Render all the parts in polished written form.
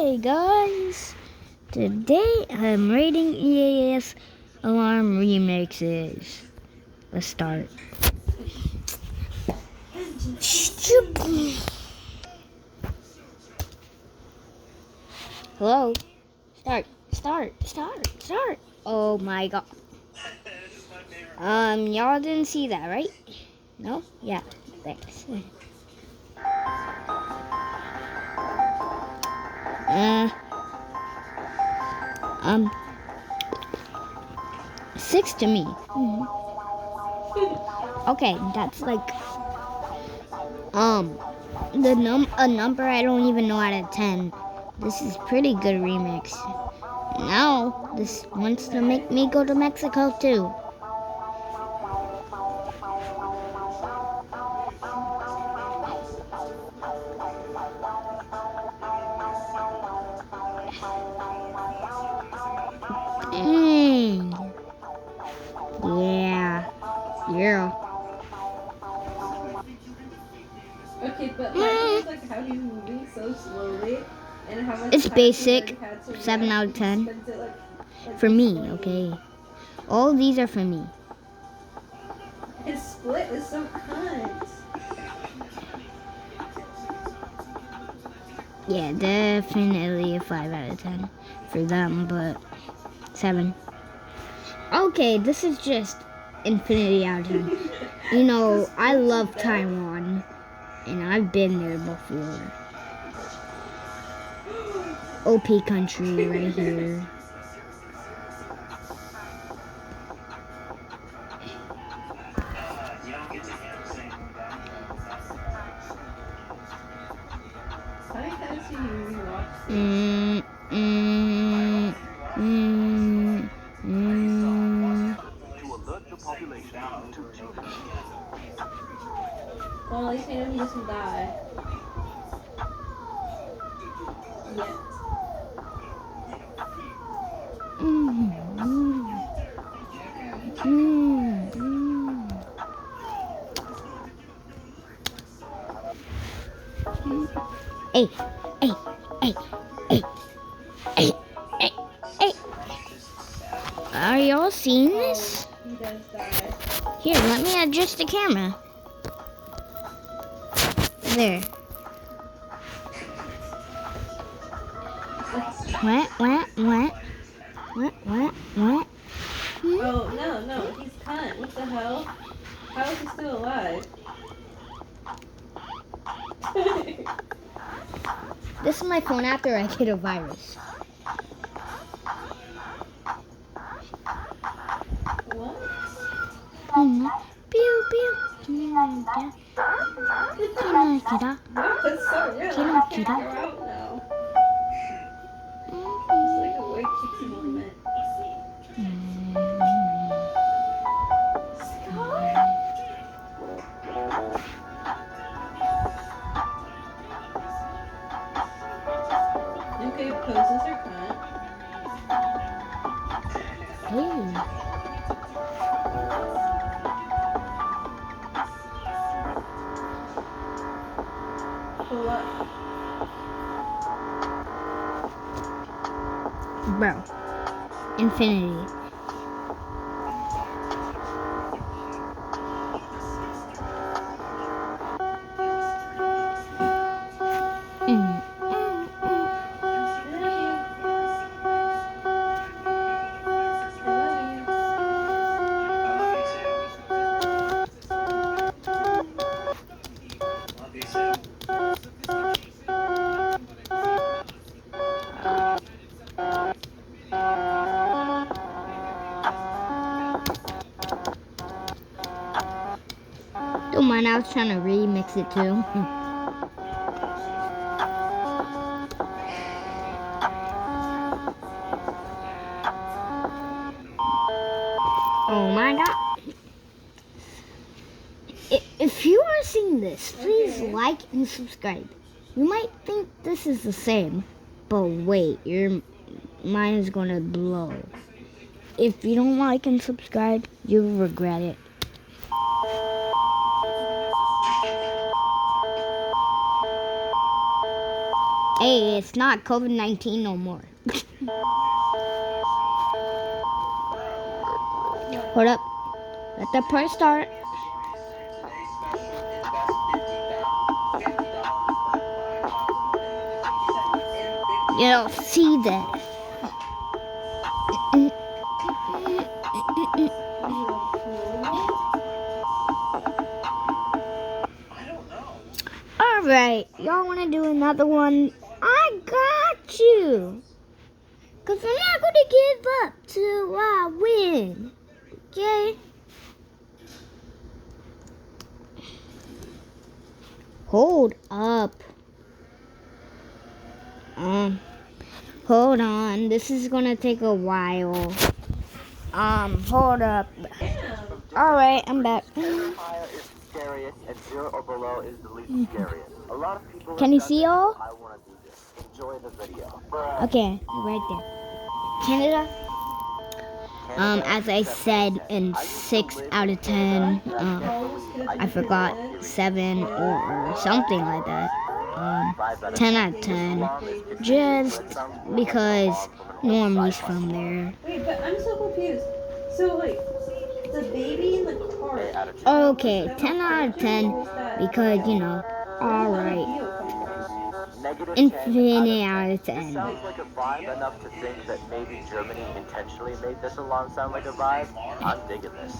Hey guys, today I'm rating EAS Alarm remixes. Let's start. Hello? Start. Oh my god. Y'all didn't see that, right? No? Yeah, thanks. Six to me. Okay, that's like a number I don't even know out of 10. This is pretty good remix. Now this wants to make me go to Mexico too. Dang. Yeah. Okay, but like how he's moving so slowly and how much It's time basic. he had to 7 out of react, 10. he spends it, like For me, slowly. okay. All these are for me. His split is so cunt. Yeah, definitely a 5 out of 10 for them, but 7. Okay, this is just infinity out of 10. You know, I love Taiwan, and I've been there before. OP country right here. How many times do you rewatch this? Well, at least we know he doesn't die. Yet. Hey. Are y'all seeing this? He does die. Here, let me adjust the camera. There. What? Oh, no, he's cunt. What the hell? How is he still alive? This is my phone after I get a virus. What? Pew pew. That's so real. I can't go out now. It's like a white chicks moment. Okay, poses are cunt. Hey. Pull up. Bro. Infinity. Don't mind, I was trying to remix it too. Oh my god. If you are seeing this, please like and subscribe. You might think this is the same, but wait, your mind is gonna blow. If you don't like and subscribe, you'll regret it. Hey, it's not COVID-19 no more. Hold up. Let the part start. You don't see that. Alright, y'all want to do another one? I got you. Because I'm not going to give up till I win. Okay? Hold up. Hold on. This is going to take a while. Hold up. Alright, I'm back. Higher is scariest and 0 or below is the least scariest. A lot of people Can you see y'all? I want to do this. Enjoy the video. Okay, right there. Canada? As I said, in 6 out of 10, I forgot 7 or something like that. 10 out of 10, just because Normie's from there. Wait, but I'm so confused. So wait, the baby in the car. Okay, 10 out of 10, because, you know, alright. Infinite out of 10. Sounds like a vibe enough to think that maybe Germany intentionally made this alarm sound like a vibe. I'm digging this.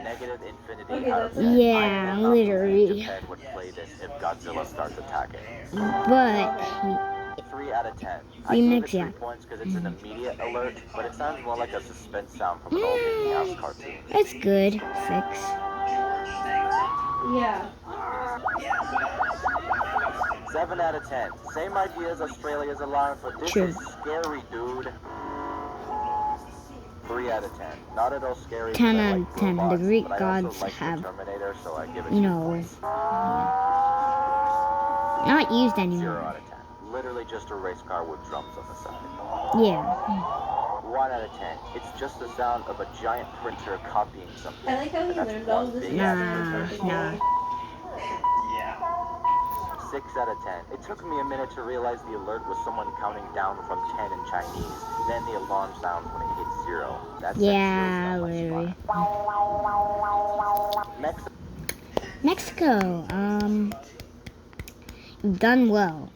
Negative infinity out of 10. Yeah, literally. Japan would play this if Godzilla starts attacking. But 3 out of 10. I We gave mix, it 3 yeah. points because it's an immediate alert, but it sounds more like a suspense sound from an old Mickey Mouse cartoon. it's good. 6. Yeah. 7 out of 10. Same idea as Australia's alarm, but this True. is scary, dude. 3 out of 10. Not at all scary. 10 but I out like of 10. The robots, Greek but I also gods like the have, Terminator, so I give it you 2 know, points. not used 0 anymore. out of 10. Literally just a race car with drums on the side. Yeah. 1 out of 10. It's just the sound of a giant printer copying something. I like how he That's learned all one this. big Nah, action. nah. 6 out of 10. It took me a minute to realize the alert was someone counting down from 10 in Chinese. Then the alarm sounds when it hits 0. That's Yeah, literally. Next, Mexico. You've done well.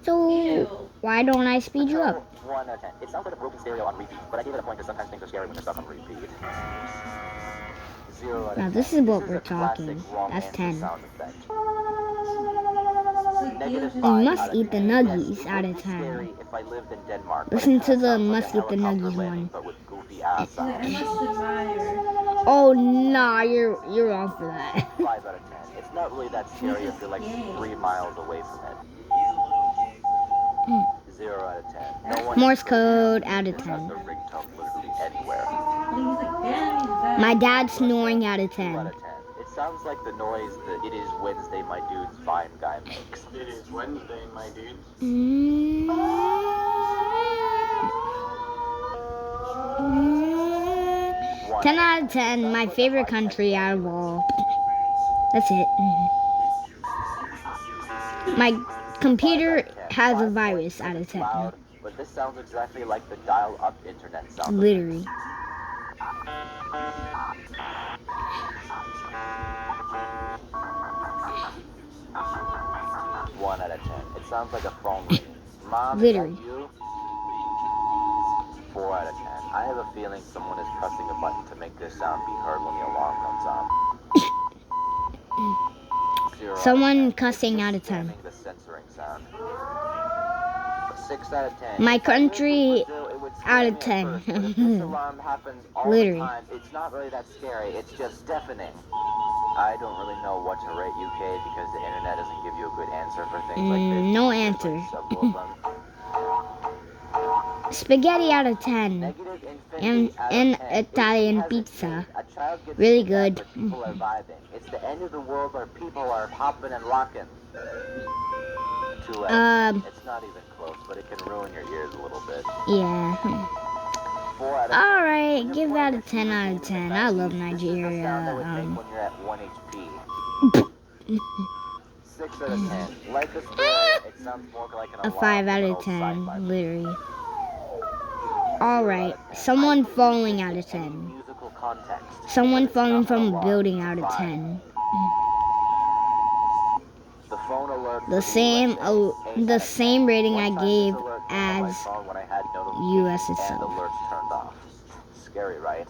So, Ew. why don't I speed you up? 1 out of 10. It sounds like a broken stereo on repeat, but I gave it a point because sometimes things are scary when they're stuck on repeat. 0 out of 10. Now, this is what we're a classic talking. wrong That's answer 10. sound effect. You You -5 must out of eat the 10. nuggies Yes, it out would of be 10. scary if I lived in Denmark, but Listen it to kinda the sounds like must a eat the helicopter nuggies landing, one. but with goofy ass I sounds. must admire. Oh, nah, you're wrong for that. 5 out of 10. It's not really that scary if you're like 3 miles away from it. 0 out of 10. No one Morse is code out of has 10. the ringtone literally anywhere. And he's like, damn, he's back. My dad's snoring out of 2 out 10. of 10. It sounds like the noise that It Is Wednesday, My Dude's Vine guy makes. It is Wednesday, my dude. Mm. 10 out of 10. My favorite country out of all. That's it. My computer has a virus out of 10. Loud, but this sounds exactly like the dial-up internet sound. Literally. One out of 10. It sounds like a phone ring. Mom, Literally. is that you? 4 out of 10. I have a feeling someone is pressing a button to make this sound be heard when the alarm comes on. 0 Someone out of 10. cussing It's out just of 10. spamming the censoring sound. 6 out of 10. My If I lived in country Brazil, it would scare out me of at 10. first, but if this alarm happens all Literally. the time, it's not really that scary. It's just deafening. I don't really know what to rate UK because the internet doesn't give you a good answer for things like this. No There's, answer. like, several of them. Spaghetti out of 10. Negative And infinity out of an 10. Italian It hasn't pizza. changed. A child gets Really kidnapped, good. but people are vibing. It's the end of the world where people are popping and locking. 2 out of 10. It's not even close, but it can ruin your ears a little bit. Yeah. 4 out of 10. Alright, give that a 10 out of 10. I love This is the sound that would make Nigeria. when you're at 1 HP. 6 out of 10. Like a story, it sounds more like an A 5 out of 10, literally. Alright, someone falling out of 10. Musical context. Someone falling from a building out of 10. The phone alert. The same rating I gave as US itself. And alerts turned off. Scary, right?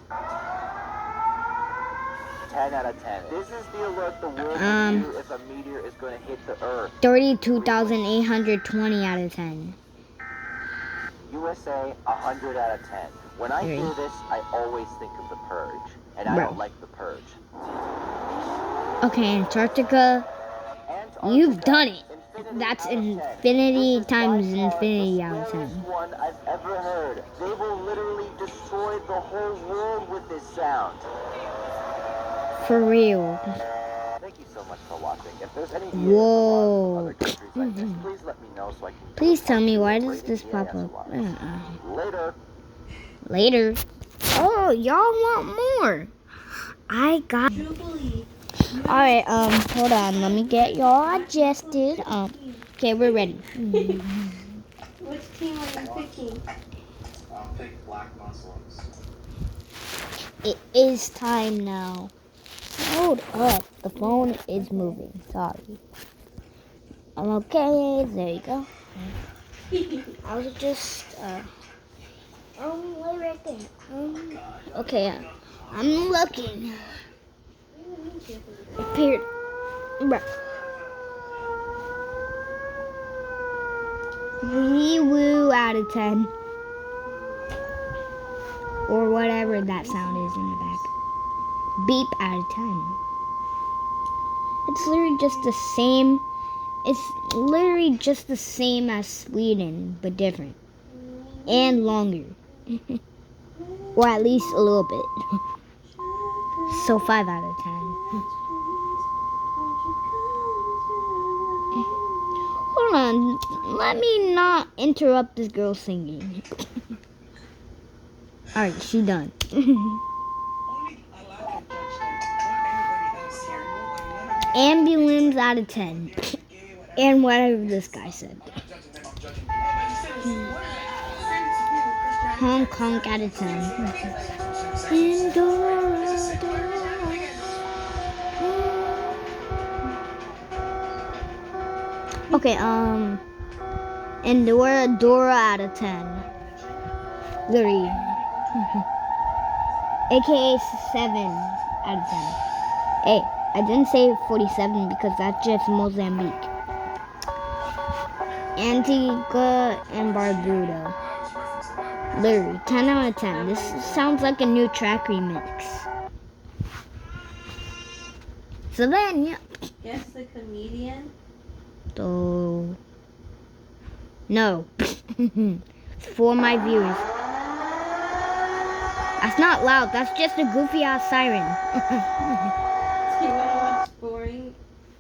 10 out of 10. This is the alert the world will hear if a meteor is going to hit the Earth. 32,820 out of 10. USA, 100 out of 10. When I hear this, I always think of The Purge. And I don't like The Purge. Okay, Antarctica. You've done it. That's infinity times infinity out of 10. This one I've ever heard. They will literally destroy the whole world with this sound. For real. Thank you so much for watching. If there's any Whoa. other countries like this, please let me know so I can. Please tell me, why does this pop up? Later. Later. Oh, y'all want more? I got. Jubilee. Alright, hold on. Let me get y'all adjusted. Okay, we're ready. Which team are you picking? I'll pick Black Muslims. It is time now. Hold up. The phone is moving. Sorry. Okay, there you go. I was just, wait right there. Okay, I'm looking. Appeared. Wee woo out of 10. Or whatever that sound is in the back. Beep out of 10. It's literally just the same. It's literally just the same as Sweden, but different. And longer. Or at least a little bit. So 5 out of 10. Hold on. Let me not interrupt this girl singing. Alright, she done. Ambulance out of 10. And whatever this guy said. Hong Kong out of 10. Okay, Dora out of 10. Literally. AKA 7 out of 10. Hey, I didn't say 47 because that's just Mozambique. Antigua and Barbuda. Literally, 10 out of 10. This sounds like a new track remix. So then, yeah. Guess the comedian? So, no. It's for my viewers. That's not loud. That's just a goofy ass siren. Do you want to watch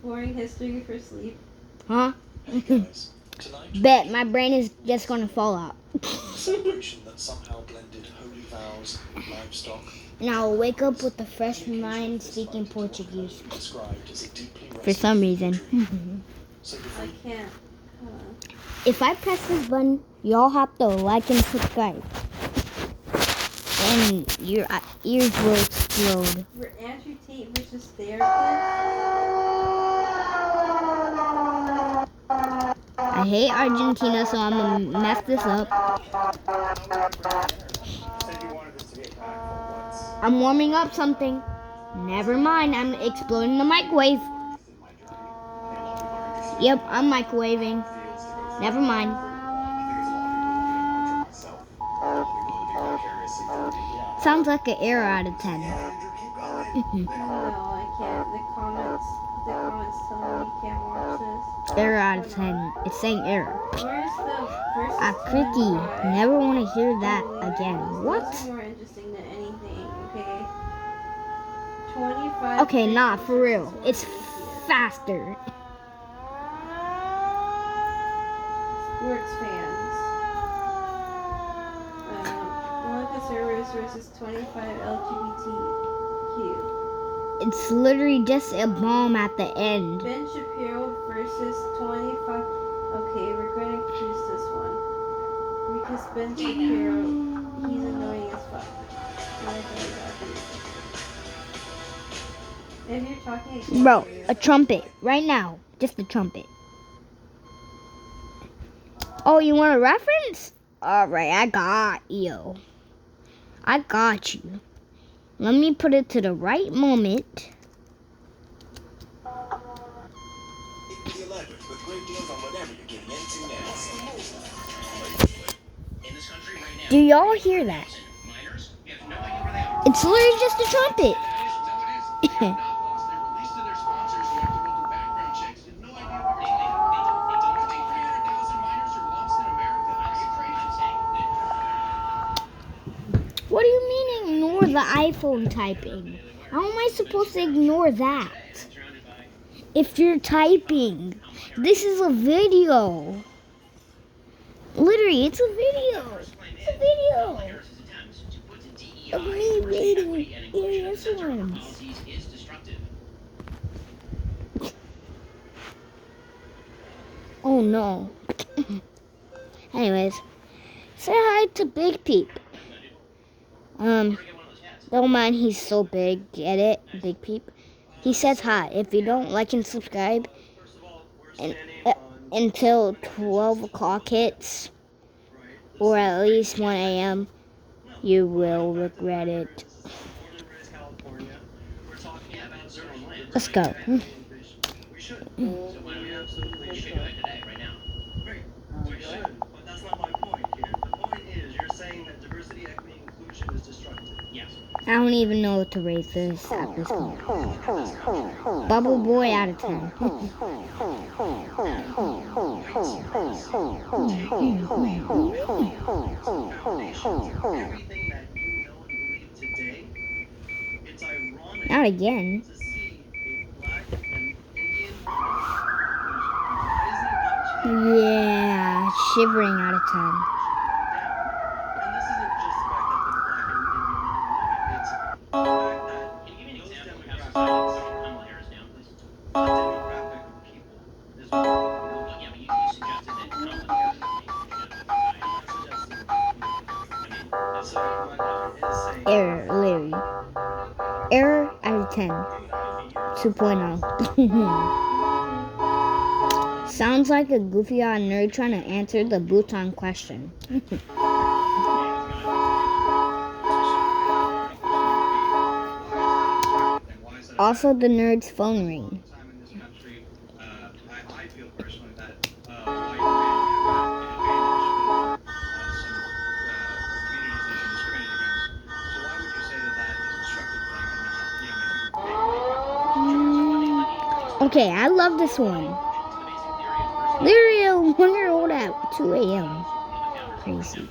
boring history for sleep? Huh? Bet my brain is just gonna fall out. Celebration that somehow blended holy vows, livestock. And I'll wake up with a fresh mind speaking Portuguese. Described as a deeply For some reason. So I can't. If I press this button, y'all have to like and subscribe. And your ears will explode. We're Andrew Tate versus therapist. I hate Argentina, so I'm gonna mess this up. I'm warming up something. Never mind, I'm exploding the microwave. Yep, I'm microwaving. Never mind. Sounds like an error out of 10. No, I can't. The comments telling me you can't watch this. Error out of 10. It's saying error. Where's the versus Cricky. Never want to hear that again. What? This is more interesting than anything, okay? 25. Okay, nah, for real. It's faster. Sports fans. One conservatives versus 25 LGBTQ. It's literally just a bomb at the end. Ben Shapiro versus 25. Okay, we're going to choose this one. Because Ben Shapiro, he's annoying as fuck. If you're talking against Bro, a trumpet. Right now. Just a trumpet. Oh, you want a reference? Alright, I got you. I got you. Let me put it to the right moment. Do y'all hear that? It's literally just a trumpet. What do you mean ignore the iPhone typing? How am I supposed to ignore that? If you're typing, this is a video. Literally, it's a video. It's a video of me reading various ones. Oh no. Anyways, say hi to Big Peep. Don't mind, he's so big. Get it? Big Peep. He says hi. If you don't like and subscribe until 12 o'clock hits, or at least 1 a.m., you will regret it. Let's go. I don't even know what to rate this at this point. Bubble Boy out of 10. Not again. Yeah, shivering out of 10. Error, Larry. Error out of 10. 2.0. Sounds like a goofy odd nerd trying to answer the Bhutan question. Also, the nerd's phone ring. Okay, I love this one. Literally a 1-year-old at 2 a.m. Crazy.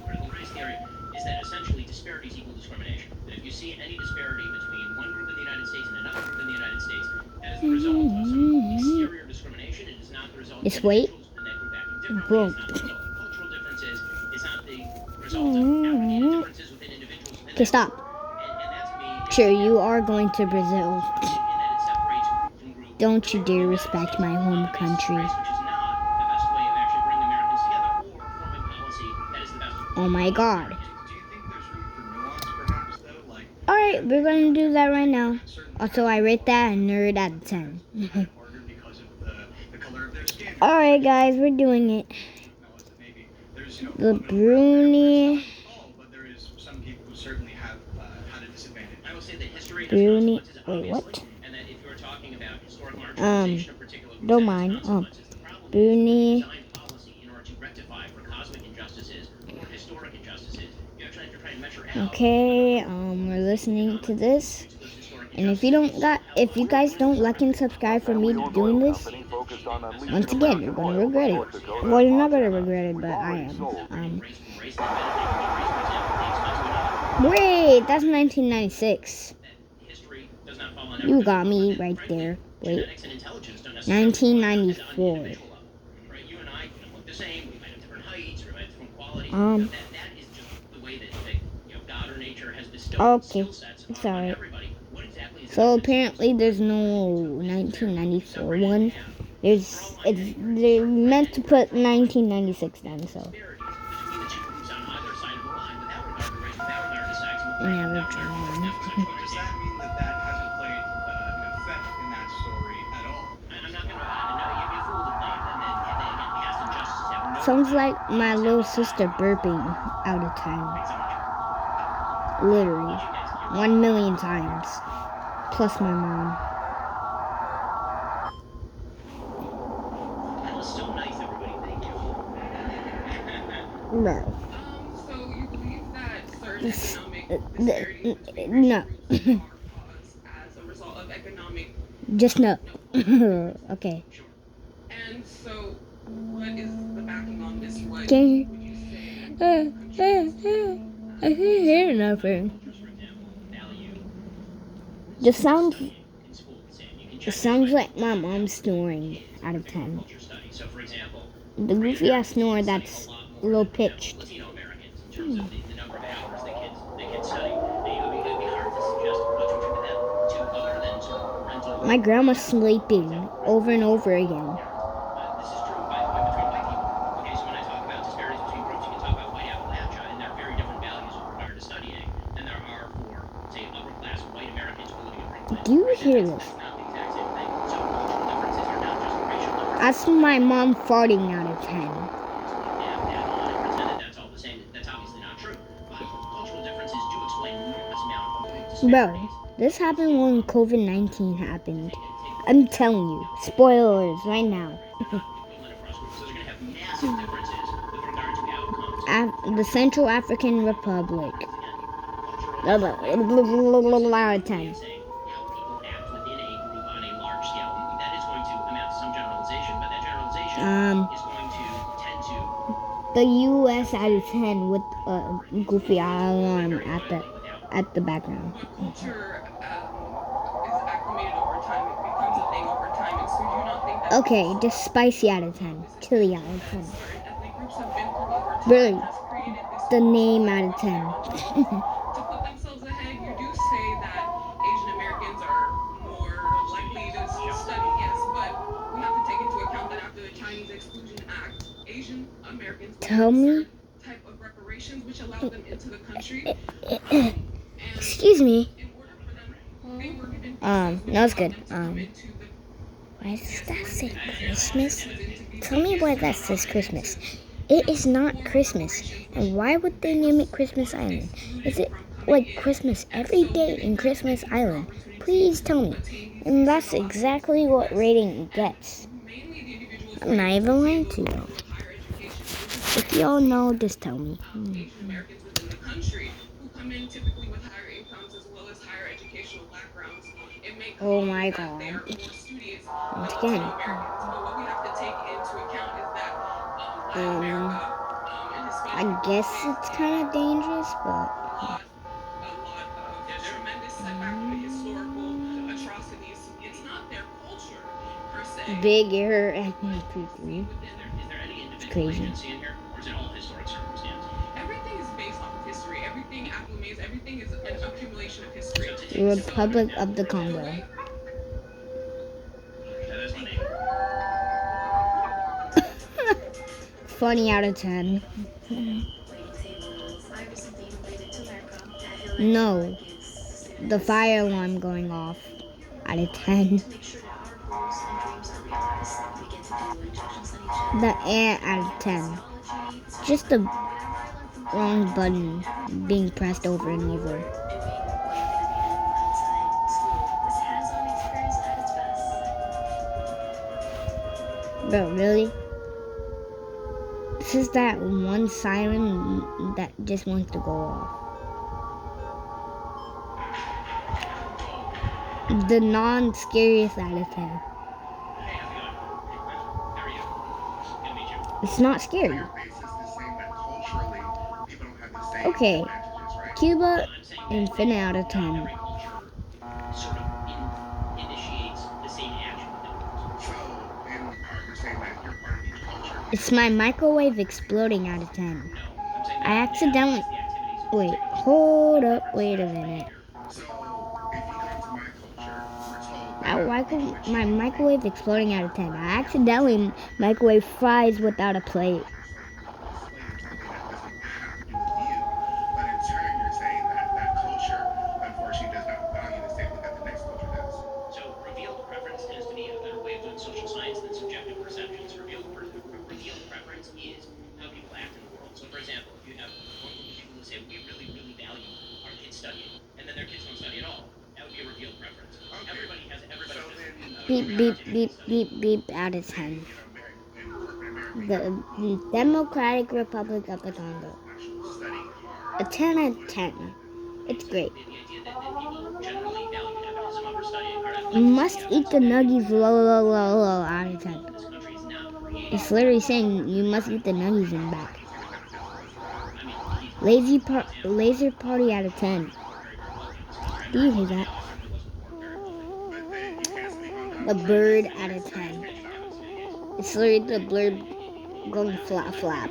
Is that essentially disparities equal discrimination? That if you see any disparity between one group in the United States and another group in the United States, as the result of some exterior discrimination, it is not the result of Wait. individuals in that group acting differently. It's not the result of cultural differences. It's not the result of African differences within individuals. Okay, stop. And that's me. Sure, you are going to Brazil. In that it separates group from group. Don't you dare respect my home country. Which is not the best way of actually bringing Americans together or forming policy that is the best. Oh my god. Do you think there's room for nuance, perhaps, though? Like, Alright, we're going to do that right now. Also, I rate that a nerd out of 10. harder because of the color of their skin? Alright, guys, we're doing it. Now, is it maybe there's, The Bruni. but there is some people who certainly have had a disadvantage. I will say that history has Bruni. consequences, Wait, what? obviously, and that if you're talking about historic marginalization of particular groups, Don't that has mind. consequences. The problem is Bruni. design policy in order to rectify for cosmic injustices or historic injustices. You actually have to try and measure out Okay, we're listening to this. And if you guys don't like and subscribe for me doing this, once again, you're gonna regret it. Well, you're not gonna regret it, but I am. Wait, that's 1996. history does not fall on You got me right there. Wait, genetics and intelligence don't necessarily 1994. right? You and I look the same. We might have different heights, we might have different qualities. That is just the way that God or nature has bestowed Okay, skill sets it's on alright. everybody. What exactly is So apparently there's no 1994 one. They're meant to put 1996 then, so. Between the two groups on either side of the line without regard to race, without regard to sex, and Yeah, without that's regard to right. Does that mean that that hasn't played an effect in that story at all? I'm not gonna you'd be a fool to blame them, and again, past injustices have no Sounds like my little sister burping out of 10. Literally. 1 million times. Plus my mom. That was so nice, everybody. Thank you. Bro. So you believe that certain This- economic disparities between no. racial groups are caused as a result of economic? Just no. Okay. And so, what is the backing on this? What Can you? would you say? I can't hear nothing. For example, value Just sounds. in school. You can It check sounds like my mom snoring out of 10. culture study. So, for example, The goofy ass snore that's a little pitched. Latino Americans, in terms of the number of hours the kids study, it would be hard to suggest what you attribute that to other than sort of parental. My grandma's sleeping over and over again. This is true, by the way, between white people. Okay, so when I talk about disparities between groups, you can talk about white Appalachia, and there are very different values with regard to studying than there are for, say, upper-class white Americans who are living in Brooklyn. Do you hear this? It's not the exact same thing. So cultural differences are not just racial differences. That's my mom farting out of 10. Yeah, that on and pretend that that's all the same. That's obviously not true. But cultural differences do explain an enormous amount of Bro, disparities. this happened when COVID-19 happened. I'm telling you. Spoilers right now. Equivalent across groups. So they're going to have massive differences with regard to outcomes. The Central African Republic. Cultural Out of 10. saying how people act within a group on a large scale. That is going to amount to some generalization, but that generalization is going to tend to The U.S. out of 10 with a goofy alarm at the background. What culture is acclimated over time? It becomes a thing over time. And so, do you not think that Okay, just spicy out of 10. Chili out of 10. certain ethnic groups have been through over time Really? has created this? The name out of 10. To put themselves ahead, you do say that Asian Americans are more likely to study, yes, but we have to take into account that after the Chinese Exclusion Act, Asian Americans were Tell me. certain type of reparations which allowed them into the country. Excuse me. In order for them, they were given That was good. into the Why does that say Christmas? Tell me why that says Christmas. It is not Christmas. And why would they name it Christmas Island? Is it like Christmas every day in Christmas Island? Please tell me. And that's exactly what rating gets. I'm not even lying to you. If y'all know, just tell me. Asian Americans within the country who come in typically with higher incomes as well as higher educational backgrounds. It may Oh come my that God. they are more studious Once than again. Latino Americans. But what we have to take into account is that Latin America and Hispanic I guess it's kind of dangerous, but a lot of tremendous setback to the historical atrocities. It's not their culture per se. bigger and creepy. Is there any individual crazy. agency in here, or is it all historic circumstance? Everything is based off of history. Everything acclimates. Everything is an accumulation of history. The Republic of the Congo. That is funny. Funny out of 10. No. The fire alarm going off out of 10. The ant out of 10. Just the wrong button being pressed over and over. Bro, really? This is that one siren that just wants to go off. The non-scariest out of 10. Hey, how's it going? How are you? Good to meet you. It's not scary. Okay, Cuba, infinite out of 10. Every culture sort of initiates the same action within It's my microwave exploding out of 10. No, I'm saying I accidentally. Wait, hold up, wait a minute. My microwave exploding out of 10. I accidentally microwave fries without a plate. But in turn, you're saying that that culture, unfortunately, does not value the same thing that the next culture does. So revealed preference tends to be a better way of doing social science than subjective perceptions. Revealed preference is how people act in the world. So, for example, if you have one group of people who say we really, really value our kids studying, and then their kids don't study at all, that would be a revealed preference. Okay. Everybody has So then, Beep, beep, beep, beep, beep out of 10. in corporate America, The Democratic Republic of the Congo. actual studying hard. A 10 out of 10. It's great. the idea that people generally value nepotism over studying or You must eat the nuggies low out of 10. this country is not created. It's literally saying you must eat the nuggies in the back. I mean, Laser party out of 10. Do you hear that? The bird out of 10. It's literally the bird going flap flap.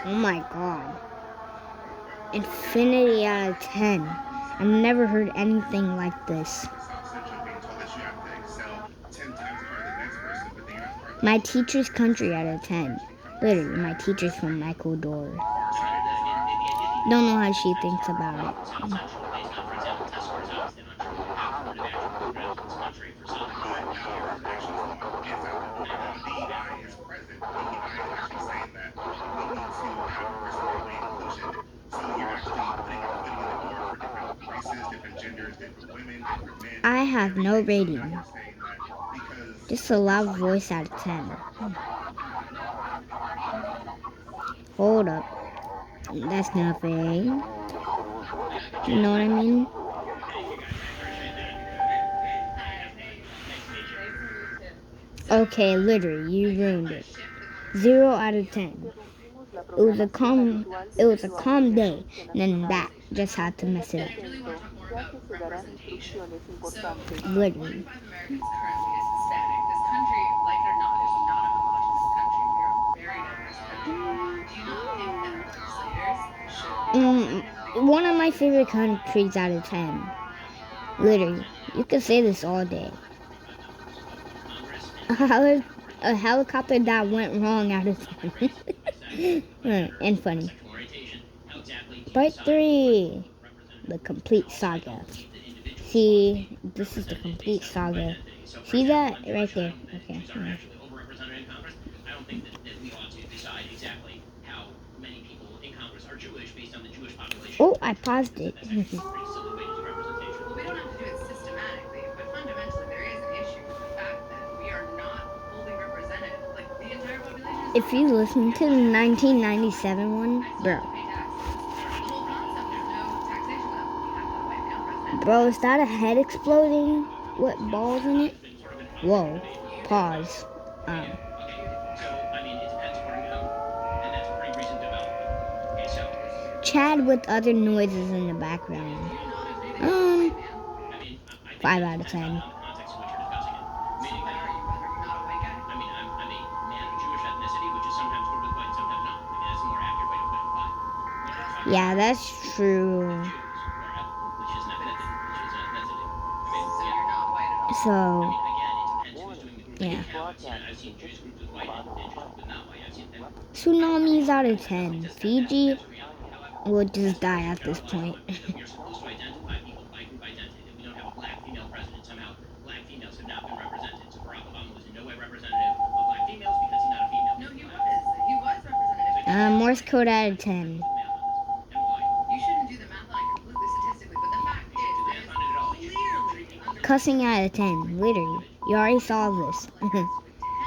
Oh my god. Infinity out of 10. I've never heard anything like this. My teacher's country out of 10. Literally, my teacher's from Ecuador. Don't know how she thinks about it. I have no rating. Just a loud voice out of 10. Hold up. That's nothing. You know what I mean? Okay, literally, you ruined it. 0 out of 10. It was a calm day, and then that just had to mess it up. I really want to talk more about representation. So, Literally. 1 in 5 Americans currently is Hispanic. This country, like it or not, is not a homogenous country. We are a very diverse country. Do you not think that our legislators should One of my favorite countries out of 10. Literally, you could say this all day. A helicopter that went wrong out of 10. And funny. Part 3. The complete saga. See, this is the complete saga. See that right there? Okay. I don't think that we ought to decide exactly how many people in Congress are Jewish based on the Jewish population. Oh, I paused it. Well, we don't have to do it systematically, but fundamentally there is an issue with the fact that we are not fully represented. Like, the entire population is If you listen to the 1997 one, bro. pay taxes. The whole concept, there's no taxation level. We have the white male president. Bro, is that a head exploding with balls in it? Whoa. Pause. So, I mean, it depends according to who, and that's a pretty recent development. Okay, so, Chad with other noises in the background. I mean, 5 out of 10. on the context in which you're discussing it. Meaning that, Are you not a white guy? I mean, I'm a man of Jewish ethnicity, which is sometimes sort of white, sometimes not. I mean, that's a more accurate way to put it. But when you're talking Yeah, that's true. Jews, which is an ethnicity. I mean, So yeah. you're not white at all. So, I mean, again, it depends who's doing the group. Yeah. I've seen Jews grouped with white and Jews grouped with not white. I've seen them. tsunamis out of 10. Fiji will just die at this point. You're supposed to identify people by group identity. If we don't have a black female president, somehow black females have not been represented. So Barack Obama was in no way representative of black females because he's not a female. No, he was. He was representative. Morse code out of 10. And why? You shouldn't do the math on it completely statistically, but the fact is, there's clearly under Cussing out of 10. Literally. You already saw this.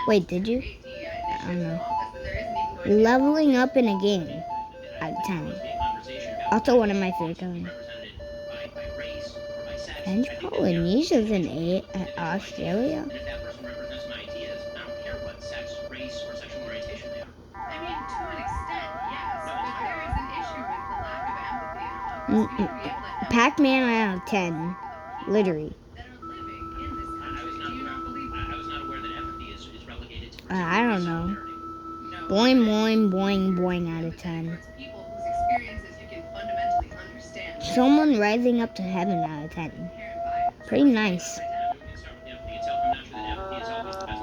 Wait, did you? I don't know. there isn't even going to be Leveling up in a game. Out of 10. Also one of my favorite games. Represented by race or by sex. French Polynesia's an 8 at Australia. And if that person represents my ideas, I don't care what sex, race, or sexual orientation they are. I mean, to an extent, yes, but there is an issue with the lack of empathy and honesty to be able to have Pac-Man out of 10. Literally. that are living in this I country. was Do not you not believe that? I was not aware that empathy is relegated to I don't know. No. Boing, boing, boing, boing out of 10. Towards people whose experiences you can fundamentally understand. Someone rising up to heaven out of 10. Pretty nice.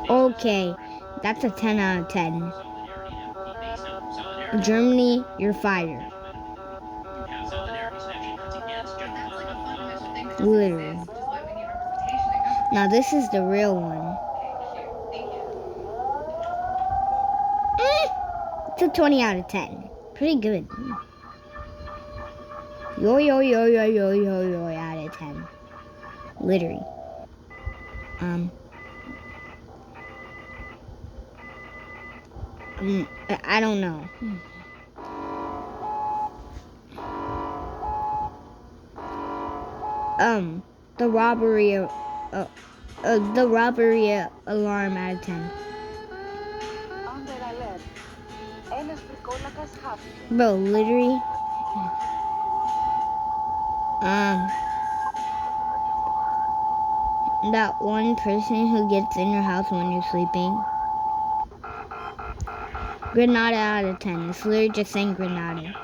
Okay, that's a 10 out of 10. Germany, you're fired. Literally. Now this is the real one. It's a 20 out of 10. Pretty good. Yo yo yo yo yo yo yo out of 10. Literally. I don't know. The robbery alarm out of 10. Bro, literally. That one person who gets in your house when you're sleeping. Grenada out of 10. It's literally just saying Grenada.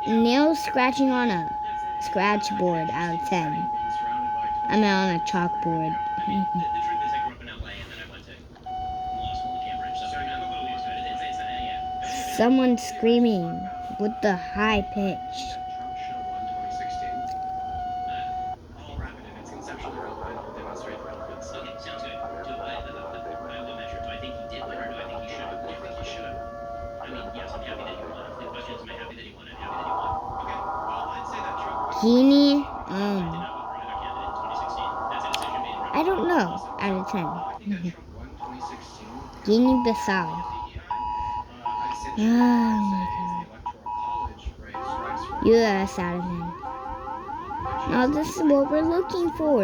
Nails scratching on a scratch board out of 10. I mean on a chalkboard. The truth is, I grew up in LA and then I went to law school in Cambridge. So I'm a little used to it. Someone screaming with the high pitch. Trump should have won 2016. All rapid in its conceptually relevant will demonstrate relevance. Okay, sounds good. Do I measure? Do I think he did win or do I think he should have? Do you think he should have? I mean, yes, I'm happy that he won. The question is, am I happy that he won? I'm happy that he won. Okay, well, I'd say that Trump Guinea, I did not vote for either candidate in 2016. That's a decision made in I don't know, out of 10. I think that Trump won 2016. Guinea-Bissau. I'd say Oh my the god. Electoral College race strikes for US out of 10. Now this is what we're looking for.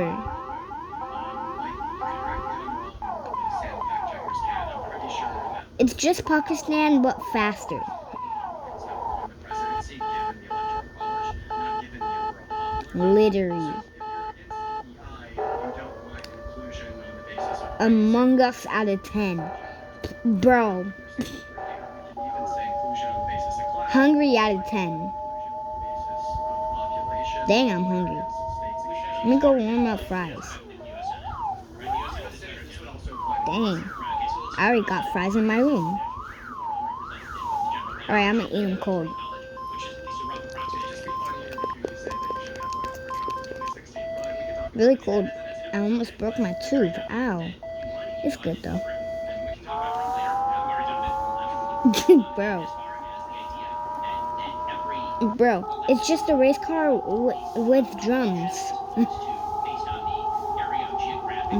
It's just Pakistan, but faster. Literally. Among Us out of 10. Bro. Hungry out of 10. Dang, I'm hungry. Let me go warm up fries. Dang. I already got fries in my room. Alright, I'm gonna eat them cold. Really cold. I almost broke my tooth. Ow. It's good though. Bro, it's just a race car with drums.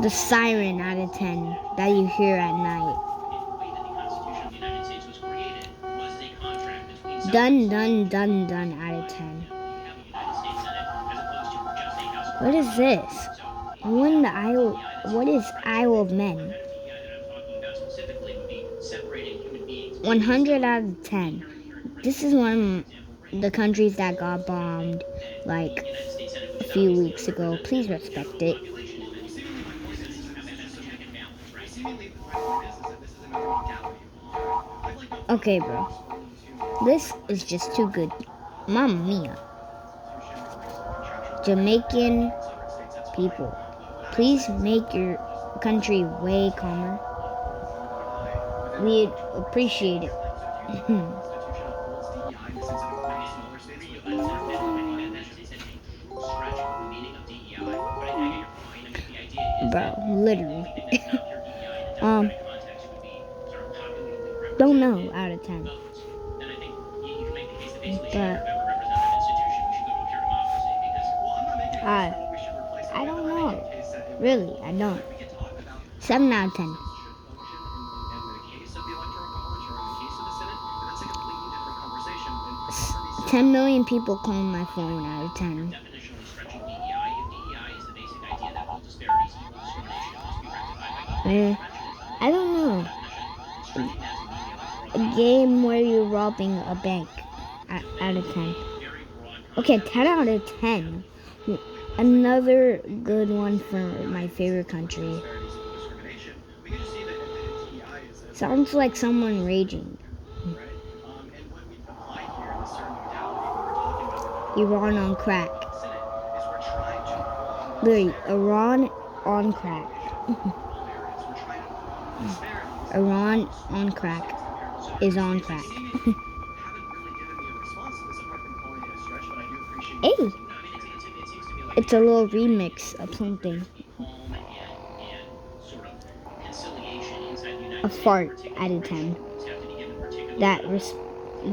The siren out of 10 that you hear at night. Dun dun dun dun out of 10. What is this? What is Isle of Men? 100 out of 10. This is one of the countries that got bombed like a few weeks ago. Please respect it. Okay, bro. This is just too good. Mamma mia. Jamaican people, please make your country way calmer. We'd appreciate it. Bro, literally. Don't know out of 10. But I don't know. Really, I don't. 7 out of 10. 10 million people call my phone out of 10. I don't know. A game where you're robbing a bank out of 10. Okay, 10 out of 10. Another good one for my favorite country. Sounds like someone raging. Iran on crack. Senate is we're trying to Literally, Iran on crack. we're trying to disparities. Iran on crack is on crack. Haven't really given me a response to this apart from calling it a stretch, but I do appreciate Hey, No, I mean, it seems to be like it's a little remix of something. calm and sort of conciliation inside the United A States. fart Particular out of racial 10. groups have to be given particular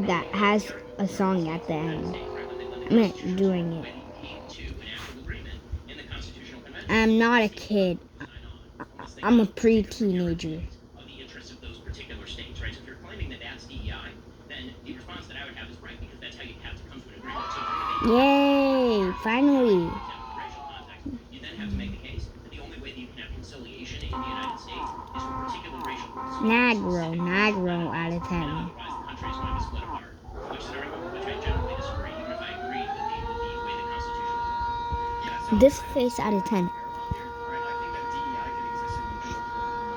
That has a song at the end. I mean, during it. when came to an actual agreement in the Constitutional Convention. I'm not a kid. I'm a pre-teenager. Of the interests of those particular states, right? So if you're claiming that that's DEI, then the response that I would have is right, because that's how you have to come to an agreement. So from the Yay! Finally. racial context, you then have to make the case that the only way that you can have conciliation in the United States is for particular racial groups. Negro out of 10. Otherwise, the country is going to split apart. Which is an argument with which I generally disagree, even if I agree with the way the Constitution is written. Yeah, so This face out of 10. right? I think that DEI can exist in multiple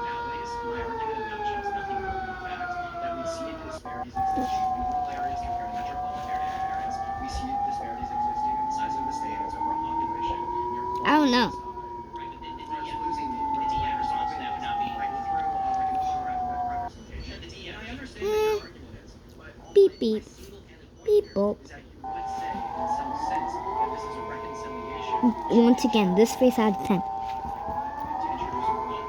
modalities. My argument in a nutshell is nothing more than the fact that we see disparities existing in rural areas compared to metropolitan areas. We see disparities existing in the size of the state and its overall population. I don't know. Right, but Whereas losing the DEI response to that would not be like through like an overall representation. the DEI. And I understand what your argument is, but all Beep my beep. single-handed Beep point boop. is that you would say in some sense that this is a reconciliation Once again, this face out of 10. to introduce a rule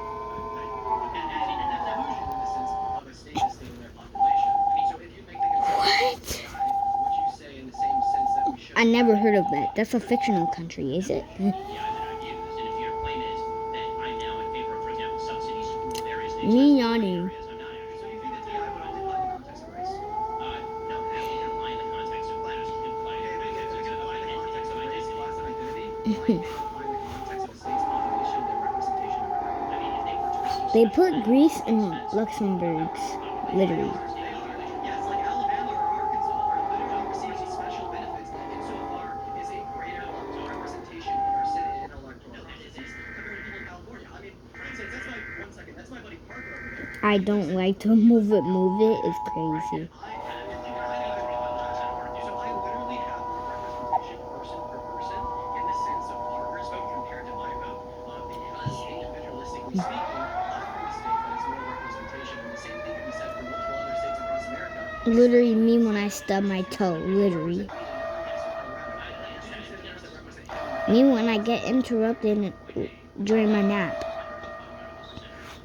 and an evolution in the sense of a state in their population. So if you make the consensus DEI, would you say in the same sense that we should I never heard of that. That's a fictional country, is it? DEI that I've used, and if your claim is that I'm now in favor of, for example, subsidies to rural areas, and Me access to yawning. rural areas, I'm not actually. So you think that DEI would only apply in the context of race? No, that can apply in the context of class. It can apply in the Okay, but if context you of apply in the context of race, identity. class, and identity, why can't it apply in the context of a state's population and representation of it? I mean, if they were to receive They special put benefits, Greece it in makes sense. Luxembourg's, literally. Yes, like Alabama or Arkansas are literally receiving special benefits insofar as a greater representation in our Senate and electoral processes compared to people in California. I mean, for instance, that's my 1 second. That's my buddy Parker over there. I don't like to move it. Move it is crazy. So I literally have more representation person per person in the sense of Parker's vote compared to my vote because individualistically speaking, I'm from a state that has more representation, and the same thing can be said for multiple other states across America. Literally me when I stub my toe. Literally. Me when I get interrupted during my nap.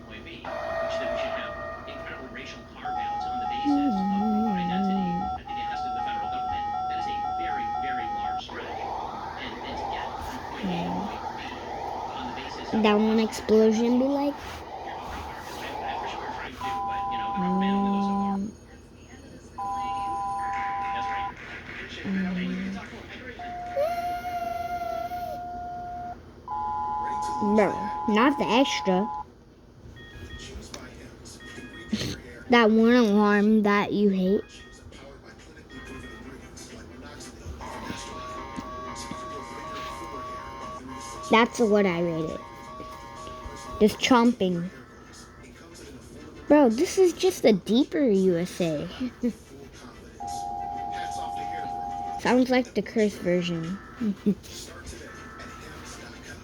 Point B, which that we should have incredible racial carve-outs on the basis of identity. I think it has to the federal government. That is a very, very large stretch. And to get from point A to point B on the basis of That one explosion be like. I wish we were trying to, but you know, the rubber band only goes so far. That's right. Bro, not the extra. Choose by M's. You can breathe in your air. That one alarm that you hate. Machines are powered by clinically proven ingredients like minoxidil and finasteride. So you can go bigger and fuller hair in 3 to 6 That's what I rated. Just chomping. It comes at an affordable Bro, this is just a deeper USA. full confidence. Hats off to Hair Growth. Sounds like the curse version. Start today at Hims.com.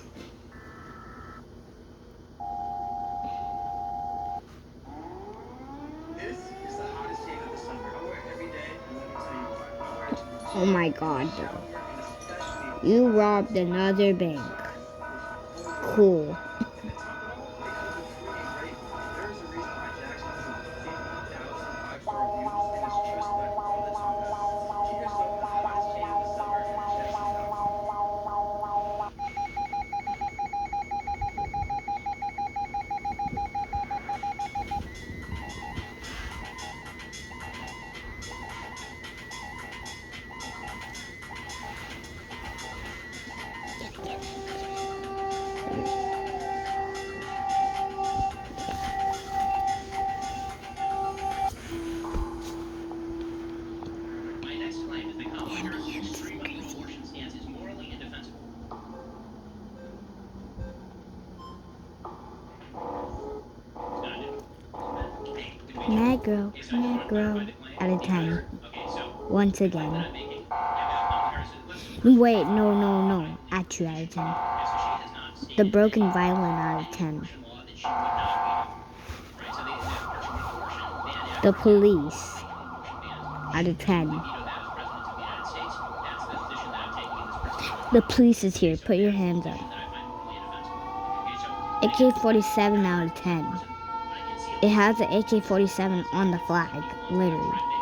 This is the hottest day of the summer. I wear it every day, and let me tell you why. I wear it to Oh my god, bro. and especially You robbed another bank. Cool. My next claim is the commonwealth's extreme abortion stance is morally indefensible. Negro out of 10. Okay, so Once what again. I'm making, I got comparison. Let's Wait, no. At 2 out of 10. The broken violin out of 10. The police out of 10. The police is here. Put your hands up. AK-47 out of 10. It has an AK-47 on the flag, literally.